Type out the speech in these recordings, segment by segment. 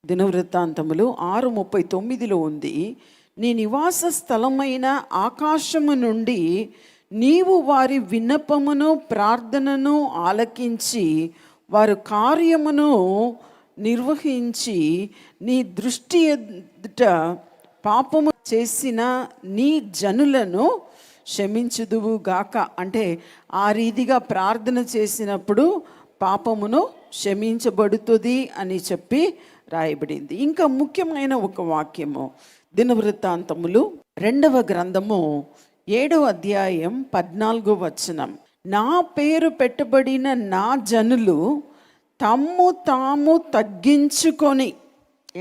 దినవృత్తాంతములు 6:39 ఉంది. నీ నివాస స్థలమైన ఆకాశము నుండి నీవు వారి విన్నపమును ప్రార్థనను ఆలకించి వారి కార్యమును నిర్వహించి నీ దృష్టి ఎదుట పాపము చేసిన నీ జనులను క్షమించుదువు గాక. అంటే ఆ రీతిగా ప్రార్థన చేసినప్పుడు పాపమును క్షమించబడుతుంది అని చెప్పి రాయబడింది. ఇంకా ముఖ్యమైన ఒక వాక్యము దినవృత్తాంతములు 2వ గ్రంథము 7వ అధ్యాయం 14వ వచనం. నా పేరు పెట్టబడిన నా జనులు తమ్ము తాము తగ్గించుకొని,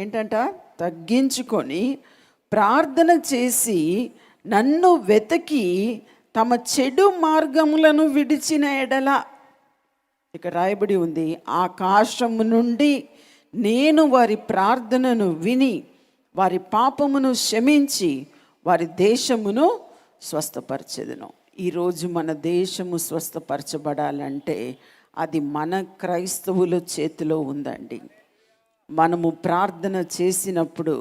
ఏంటంట, తగ్గించుకొని ప్రార్థన చేసి నన్ను వెతకి తమ చెడు మార్గములను విడిచిన ఎడల, ఇక రాయబడి ఉంది, ఆకాశము నుండి నేను వారి ప్రార్థనను విని వారి పాపమును క్షమించి వారి దేశమును స్వస్థపరచెదను. ఈరోజు మన దేశము స్వస్థపరచబడాలంటే అది మన క్రైస్తవుల చేతిలో ఉందండి. మనము ప్రార్థన చేసినప్పుడు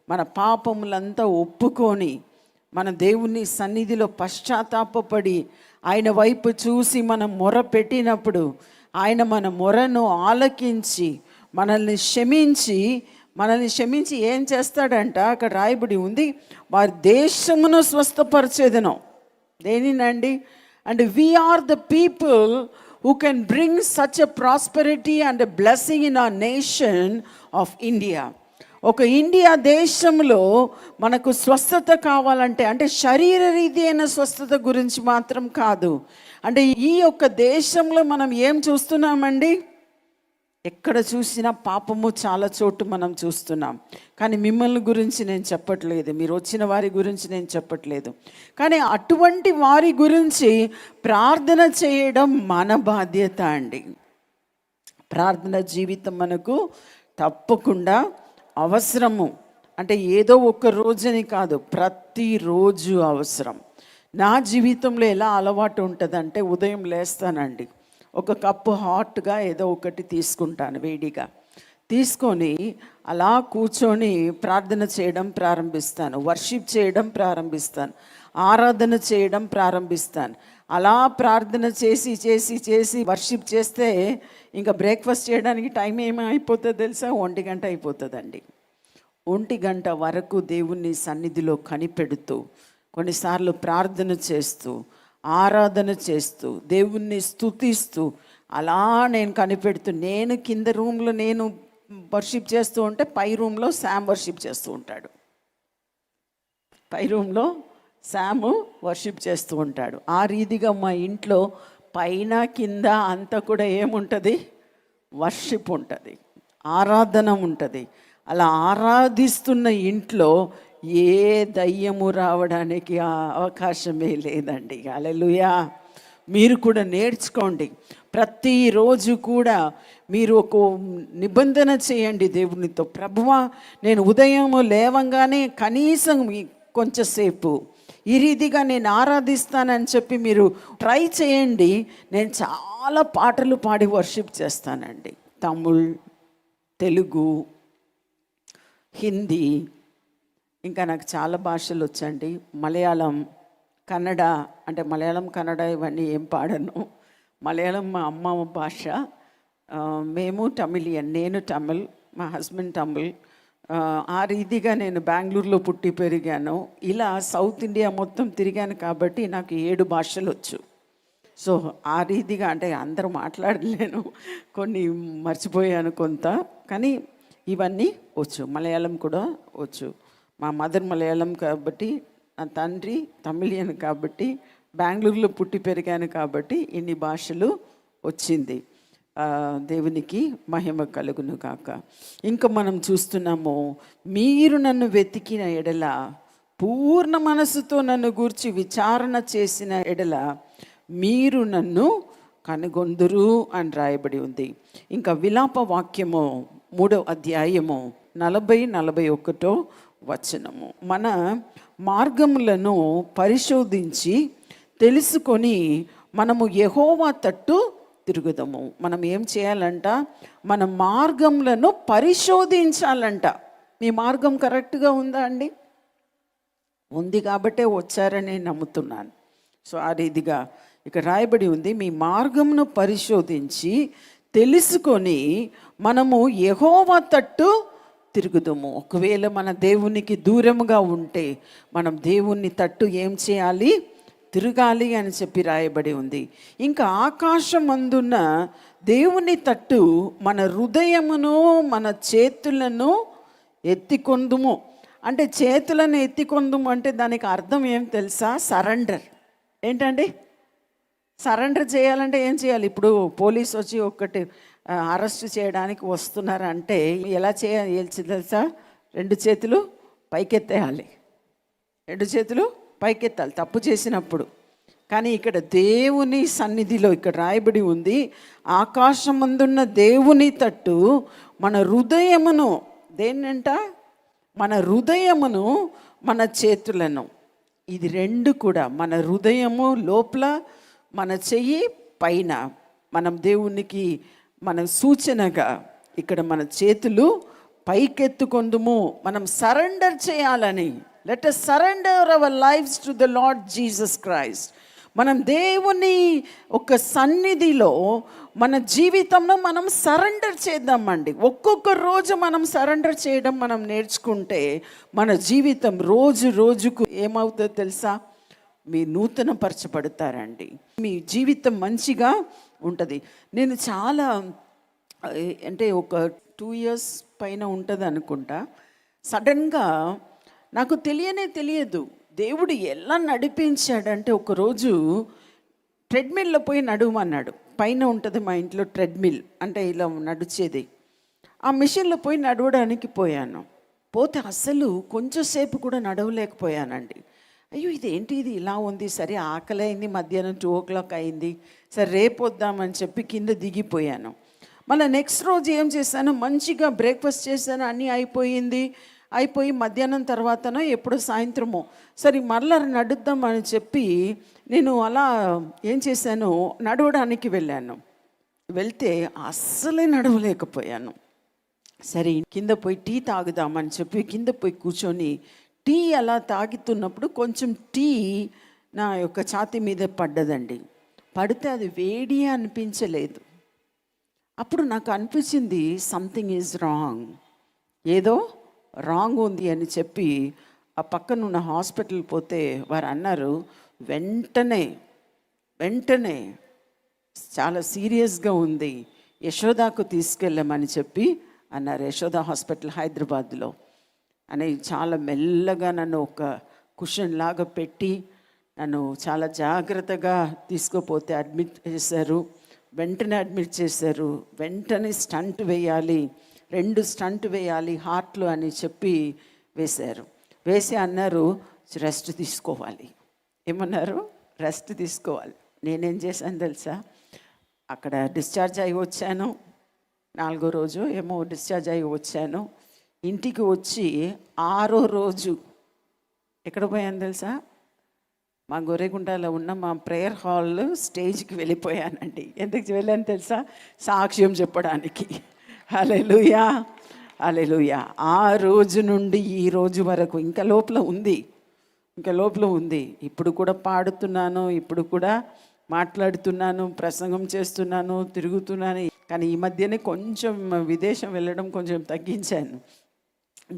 మన పాపములంతా ఒప్పుకొని మన దేవుని సన్నిధిలో పశ్చాత్తాపపడి ఆయన వైపు చూసి మనం మొర పెట్టినప్పుడు ఆయన మన మొరను ఆలకించి మనల్ని క్షమించి ఏం చేస్తాడంట, అక్కడ రాయబడి ఉంది, వారి దేశమును స్వస్థపరిచేదను. దేనినండి? And we are the people who can bring such a prosperity and a blessing in our nation of India. ఒక ఇండియా దేశంలో మనకు స్వస్థత కావాలంటే, అంటే శరీర రీతి అయిన స్వస్థత గురించి మాత్రం కాదు. అంటే ఈ యొక్క దేశంలో మనం ఏం చూస్తున్నామండి? ఎక్కడ చూసినా పాపము చాలా చోటు మనం చూస్తున్నాం. కానీ మిమ్మల్ని గురించి నేను చెప్పట్లేదు, మీరు వచ్చిన వారి గురించి నేను చెప్పట్లేదు. కానీ అటువంటి వారి గురించి ప్రార్థన చేయడం మన బాధ్యత అండి. ప్రార్థన జీవితం మనకు తప్పకుండా అవసరము. అంటే ఏదో ఒక రోజుని కాదు, ప్రతిరోజు అవసరం. నా జీవితంలో ఎలా అలవాటు ఉంటుందంటే, ఉదయం లేస్తానండి, ఒక కప్పు హాట్గా ఏదో ఒకటి తీసుకుంటాను, వేడిగా తీసుకొని అలా కూర్చొని ప్రార్థన చేయడం ప్రారంభిస్తాను, వర్షిప్ చేయడం ప్రారంభిస్తాను, ఆరాధన చేయడం ప్రారంభిస్తాను. అలా ప్రార్థన చేసి చేసి చేసి వర్షిప్ చేస్తే ఇంకా బ్రేక్ఫాస్ట్ చేయడానికి టైం ఏమైపోతుందో తెలుసా? 1 గంట అయిపోతుందండి. 1 గంట వరకు దేవుని సన్నిధిలో కనిపెడుతూ, కొన్నిసార్లు ప్రార్థన చేస్తూ, ఆరాధన చేస్తూ, దేవుణ్ణి స్తుతిస్తూ అలా నేను కనిపెడుతూ, నేను కింద రూమ్లో నేను వర్షిప్ చేస్తూ ఉంటే పై రూమ్లో శామ్ వర్షిప్ చేస్తూ ఉంటాడు. పై రూమ్లో శాము వర్షిప్ చేస్తూ ఉంటాడు. ఆ రీతిగా మా ఇంట్లో పైన కింద అంతా కూడా ఏముంటుంది? వర్షిప్ ఉంటుంది, ఆరాధన ఉంటుంది. అలా ఆరాధిస్తున్న ఇంట్లో ఏ దయ్యము రావడానికి అవకాశమే లేదండి. హల్లెలూయా. మీరు కూడా నేర్చుకోండి. ప్రతిరోజు కూడా మీరు ఒక నిబంధన చేయండి దేవునితో. ప్రభువా, నేను ఉదయం లేవంగానే కనీసం కొంచెంసేపు ఈ రీతిగా నేను ఆరాధిస్తానని చెప్పి మీరు ట్రై చేయండి. నేను చాలా పాటలు పాడి వర్షిప్ చేస్తానండి. తమిళ్, తెలుగు, హిందీ, ఇంకా నాకు చాలా భాషలు వచ్చండి. మలయాళం, కన్నడ, అంటే మలయాళం కన్నడ ఇవన్నీ ఏం పాడను. మలయాళం మా అమ్మ భాష. మేము తమిళియన్, నేను తమిళ్, మా హస్బెండ్ తమిళ్. ఆ రీతిగా నేను బెంగళూరులో పుట్టి పెరిగాను. ఇలా సౌత్ ఇండియా మొత్తం తిరిగాను కాబట్టి నాకు 7 భాషలు వచ్చు. సో ఆ రీతిగా, అంటే అందరూ మాట్లాడలేను, కొన్ని మర్చిపోయాను కొంత, కానీ ఇవన్నీ వచ్చు. మలయాళం కూడా వచ్చు. మా మదర్ మలయాళం కాబట్టి, నా తండ్రి తమిళియన్ కాబట్టి, బెంగళూరులో పుట్టి పెరిగాను కాబట్టి ఇన్ని భాషలు వచ్చింది. దేవునికి మహిమ కలుగును గాక. ఇంకా మనం చూస్తున్నాము, మీరు నన్ను వెతికిన ఎడల, పూర్ణ మనసుతో నన్ను గూర్చి విచారణ చేసిన ఎడల మీరు నన్ను కనుగొందురు అని రాయబడి ఉంది. ఇంకా విలాప వాక్యము 3వ అధ్యాయము 40-41 వచనము. మన మార్గములను పరిశోధించి తెలుసుకొని మనము యెహోవా తట్టు తిరుగుదము. మనం ఏం చేయాలంట, మన మార్గములను పరిశోధించాలంట. మీ మార్గం కరెక్ట్గా ఉందా అండి? ఉంది కాబట్టే వచ్చారని నమ్ముతున్నాను. సో ఆ రీతిగా ఇక్కడ రాయబడి ఉంది, మీ మార్గమును పరిశోధించి తెలుసుకొని మనము యెహోవా తట్టు తిరుగుదము. ఒకవేళ మన దేవునికి దూరముగా ఉంటే మనం దేవుని తట్టు ఏం చేయాలి? తిరగాలి అని చెప్పి రాయబడి ఉంది. ఇంకా ఆకాశమందున్న దేవుని తట్టు మన హృదయమును మన చేతులను ఎత్తికొందుము. అంటే చేతులను ఎత్తికొందుము అంటే దానికి అర్థం ఏం తెలుసా? సరెండర్. ఏంటండి సరెండర్ చేయాలంటే ఏం చేయాలి? ఇప్పుడు పోలీస్ వచ్చి ఒకటి అరెస్ట్ చేయడానికి వస్తున్నారంటే ఎలా చేయాలి తెలుసా? 2 చేతులు పైకెత్తేయాలి, 2 చేతులు పైకెత్తాలి తప్పు చేసినప్పుడు. కానీ ఇక్కడ దేవుని సన్నిధిలో ఇక్కడ రాయబడి ఉంది, ఆకాశమందున్న దేవుని తట్టు మన హృదయమును, దేన్నంట? మన హృదయమును మన చేతులను. ఇది 2 కూడా, మన హృదయము లోపల, మన చెయ్యి పైన. మనం దేవునికి మన సూచనగా ఇక్కడ మన చేతులు పైకెత్తుకొందుము. మనం సరెండర్ చేయాలని. Let us surrender our lives to the Lord Jesus Christ. మనం దేవుని ఒక సన్నిధిలో మన జీవితంలో మనం సరెండర్ చేద్దామండి. ఒక్కొక్క రోజు మనం సరెండర్ చేయడం మనం నేర్చుకుంటే మన జీవితం రోజు రోజుకు ఏమవుతుందో తెలుసా? మీ నూతన పరచబడతారండి. మీ జీవితం మంచిగా ఉంటుంది. నేను చాలా అంటే ఒక 2 years పైన ఉంటుంది అనుకుంటా, సడన్గా నాకు తెలియదు దేవుడు ఎలా నడిపించాడంటే, ఒకరోజు ట్రెడ్మిల్లో పోయి నడువమన్నాడు. పైన ఉంటుంది మా ఇంట్లో ట్రెడ్మిల్, అంటే ఇలా నడిచేది. ఆ మిషన్లో పోయి నడవడానికి పోయాను. పోతే అసలు కొంచెంసేపు కూడా నడవలేకపోయానండి. అయ్యో ఇదేంటి, ఇది ఇలా ఉంది. సరే ఆకలి అయింది, మధ్యాహ్నం 2 o'clock అయింది. సరే రేపు వద్దామని చెప్పి కింద దిగిపోయాను. మళ్ళీ నెక్స్ట్ రోజు ఏం చేశాను, మంచిగా బ్రేక్ఫాస్ట్ చేశాను, అన్నీ అయిపోయి మధ్యాహ్నం తర్వాతనో ఎప్పుడో సాయంత్రమో సరే మళ్ళీ నడుద్దామని చెప్పి నేను అలా ఏం చేశాను, నడవడానికి వెళ్ళాను. వెళ్తే అస్సలే నడవలేకపోయాను. సరే కింద పోయి టీ తాగుదామని చెప్పి కింద పోయి కూర్చొని టీ అలా తాగుతున్నప్పుడు కొంచెం టీ నా యొక్క ఛాతీ మీద పడ్డదండి. పడితే అది వేడి అనిపించలేదు. అప్పుడు నాకు అనిపించింది సంథింగ్ ఈజ్ రాంగ్, ఏదో రాంగ్ ఉంది అని చెప్పి ఆ పక్కన ఉన్న హాస్పిటల్ పోతే వారు అన్నారు, వెంటనే చాలా సీరియస్గా ఉంది, యశోదాకు తీసుకెళ్ళమని చెప్పి అన్నారు. యశోదా హాస్పిటల్ హైదరాబాద్లో అని చాలా మెల్లగా నన్ను ఒక కుషన్ లాగా పెట్టి నన్ను చాలా జాగ్రత్తగా తీసుకుపోతే అడ్మిట్ చేశారు. వెంటనే అడ్మిట్ చేశారు. వెంటనే స్టంట్ వేయాలి, 2 స్టంట్ వేయాలి హార్ట్లో అని చెప్పి వేశారు. వేసి అన్నారు రెస్ట్ తీసుకోవాలి. ఏమన్నారు? రెస్ట్ తీసుకోవాలి. నేనేం చేశాను తెలుసా, అక్కడ డిశ్చార్జ్ అయ్యి వచ్చాను. 4వ రోజు ఏమో డిశ్చార్జ్ అయ్యి వచ్చాను. ఇంటికి వచ్చి 6వ రోజు ఎక్కడ పోయాను తెలుసా, మా గొర్రెగుంటలో ఉన్న మా ప్రేయర్ హాల్ స్టేజ్కి వెళ్ళిపోయానండి. ఎందుకు వెళ్ళాను తెలుసా? సాక్ష్యం చెప్పడానికి. హల్లెలూయా హల్లెలూయా. ఆ రోజు నుండి ఈ రోజు వరకు ఇంకా లోపల ఉంది. ఇప్పుడు కూడా పాడుతున్నాను, ఇప్పుడు కూడా మాట్లాడుతున్నాను, ప్రసంగం చేస్తున్నాను, తిరుగుతున్నాను. కానీ ఈ మధ్యనే కొంచెం విదేశం వెళ్ళడం కొంచెం తగ్గించాను.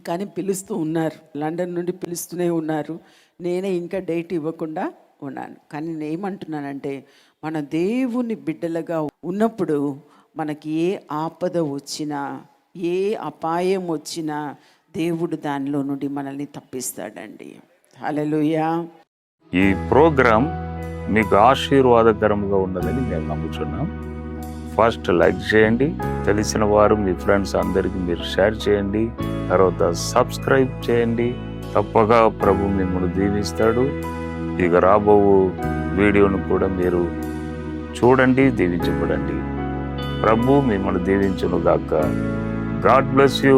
కానీ పిలుస్తూ ఉన్నారు, లండన్ నుండి పిలుస్తూనే ఉన్నారు. నేనే ఇంకా డేట్ ఇవ్వకుండా ఉన్నాను. కానీ నేను ఏమంటున్నానంటే, మన దేవుని బిడ్డలుగా ఉన్నప్పుడు మనకి ఏ ఆపద వచ్చినా, ఏ అపాయం వచ్చినా దేవుడు దానిలో నుండి మనల్ని తప్పిస్తాడండి. హల్లెలూయా. ఈ ప్రోగ్రాం మీకు ఆశీర్వాదకరంగా ఉన్నదని మేము నమ్ముతున్నాం. ఫస్ట్ లైక్ చేయండి, తెలిసిన వారు మీ ఫ్రెండ్స్ అందరికీ మీరు షేర్ చేయండి, తర్వాత సబ్స్క్రైబ్ చేయండి. తప్పగా ప్రభు మిమ్మల్ని దీవిస్తాడు. ఇక రాబో వీడియోను కూడా మీరు చూడండి, దీవించబడండి. ప్రభు మిమ్మల్ని దీవించును గాక. God bless you.